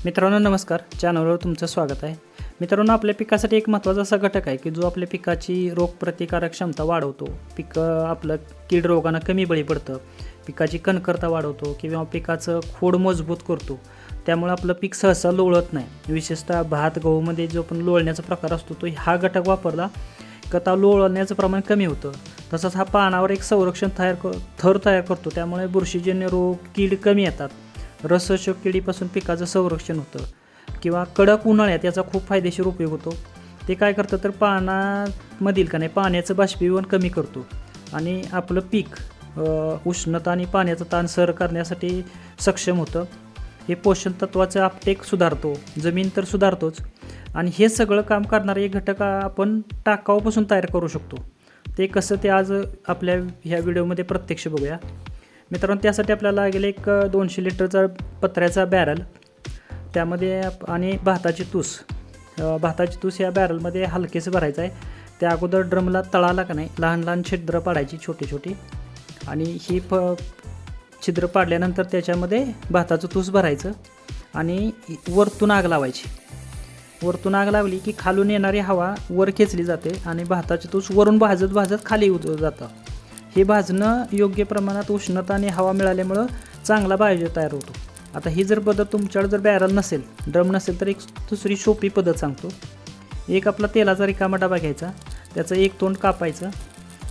मित्रांनो नमस्कार, चॅनलवर तुमचं स्वागत आहे। मित्रांनो आपल्या पिकासाठी एक महत्त्वाचा असा घटक आहे की जो आपल्या पिकाची रोगप्रतिकारक क्षमता वाढवतो, आपलं कीड रोगांना कमी बळी पडतं, पिकाची कणखरता वाढवतो किंवा पिकाचं खोड मजबूत करतो। त्यामुळे आपलं पीक सहसा लोळत नाही। विशेषतः भात गहूमध्ये जो पण लोळण्याचा प्रकार असतो तो हा घटक वापरला का लोळण्याचं प्रमाण कमी होतं। तसंच हा पानावर एक संरक्षण थर तयार करतो, त्यामुळे बुरशीजन्य रोग कीड कमी येतात। रसशोषक किडीपासून पिकाचं संरक्षण होतं किंवा कडक उन्हाळ्यात याचा खूप फायदेशीर उपयोग होतो। ते काय करतं तर पानामधील का नाही पाण्याचं बाष्पीभवन कमी करतो आणि आपलं पीक उष्णता आणि पाण्याचा ताण सहन करण्यासाठी सक्षम होतं। हे पोषण तत्वाचं अपटेक सुधारतो, जमीन तर सुधारतोच आणि हे सगळं काम करणारे एक घटक आपण टाकाऊपासून तयार करू शकतो। ते कसं ते आज आपल्या ह्या व्हिडिओमध्ये प्रत्यक्ष बघूया। मित्रांनो त्यासाठी आपल्याला लागेल एक 200 लिटरचा पत्र्याचा बॅरल, त्यामध्ये आणि भाताची तूस या बॅरलमध्ये हलकेसं भरायचं आहे। त्या अगोदर ड्रमला तळाला का नाही लहान लहान छिद्र पाडायची छोटी छोटी, आणि ही छिद्र पाडल्यानंतर त्याच्यामध्ये भाताचं तूस भरायचं आणि वरतून आग लावायची। वरतून आग लावली की खालून येणारी हवा वर खेचली जाते आणि भाताची तूस वरून भाजत खाली जातं। हे भाजणं योग्य प्रमाणात उष्णता आणि हवा मिळाल्यामुळं चांगला बायोजन तयार होतो। आता ही जर पद्धत तुमच्याकडे जर बॅरल नसेल, ड्रम नसेल, तर एक दुसरी सोपी पद्धत सांगतो। एक आपला तेलाचा रिकामा डबा घ्यायचा, त्याचं एक तोंड कापायचं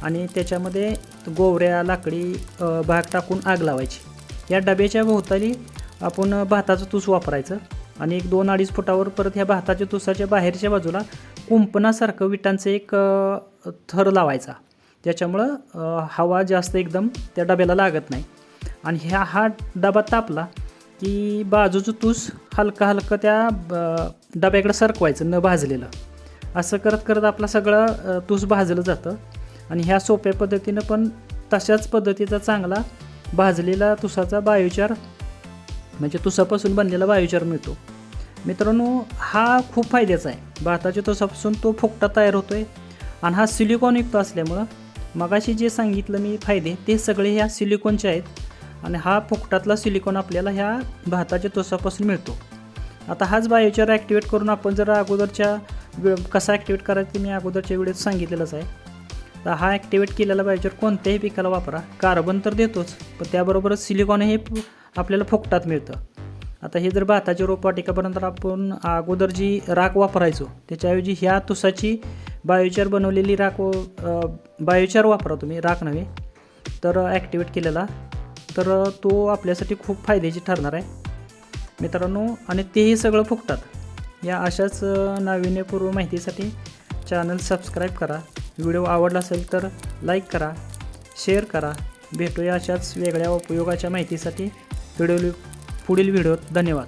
आणि त्याच्यामध्ये गोवऱ्या लाकडी भाग टाकून आग लावायची। या डब्याच्या भोवताली आपण भाताचं तूस वापरायचं आणि एक 2-2.5 फुटावर परत ह्या भाताच्या तुसाच्या बाहेरच्या बाजूला कुंपणासारखं विटांचं एक थर लावायचा, त्याच्यामुळं हवा जास्त एकदम त्या डब्याला लागत नाही। आणि हा डबा तापला की बाजूचं तूस हलका त्या डब्याकडे सरकवायचं न भाजलेलं। असं करत करत आपला सगळं तूस भाजलं जातं आणि ह्या सोप्या पद्धतीनं पण तशाच पद्धतीचा चांगला भाजलेला तुसाचा बायोचार म्हणजे तुसापासून बनलेला बायोचार मिळतो। मित्रांनो हा खूप फायद्याचा आहे। भाताच्या तुसापासून तो फुकटा तयार होतो आहे आणि हा सिलिकॉनयुक्त असल्यामुळं मगाशी जे सांगितलं मी फायदे ते सगळे ह्या सिलिकॉनचे आहेत आणि हा फुकटातला सिलिकॉन आपल्याला ह्या भाताच्या तुसापासून मिळतो। आता हाच बायोचार ॲक्टिवेट करून आपण जर अगोदरच्या कसा ॲक्टिवेट करायचं ते मी अगोदरच्या व्हिडिओत सांगितलेलंच आहे। तर हा ॲक्टिवेट केलेला बायोचार कोणत्याही पिकाला वापरा, कार्बन तर देतोच पण त्याबरोबरच सिलिकॉन हे आपल्याला फुकटात मिळतं। आता हे जर भाताच्या रोपवाटिकापर्यंत आपण अगोदर जी राख वापरायचो त्याच्याऐवजी ह्या तुसाची बायोचार बनवलेली बायोचार वापरा तुम्ही, राख नव्हे तर ॲक्टिवेट केलेला, तर तो आपल्यासाठी खूप फायद्याची ठरणार आहे मित्रांनो। आणि तेही सगळं फुकटात। या अशाच नाविन्यपूर्व माहितीसाठी चॅनल सबस्क्राईब करा, व्हिडिओ आवडला असेल तर लाईक करा, शेअर करा। भेटूया अशाच वेगळ्या उपयोगाच्या माहितीसाठी पुढील व्हिडिओत। धन्यवाद।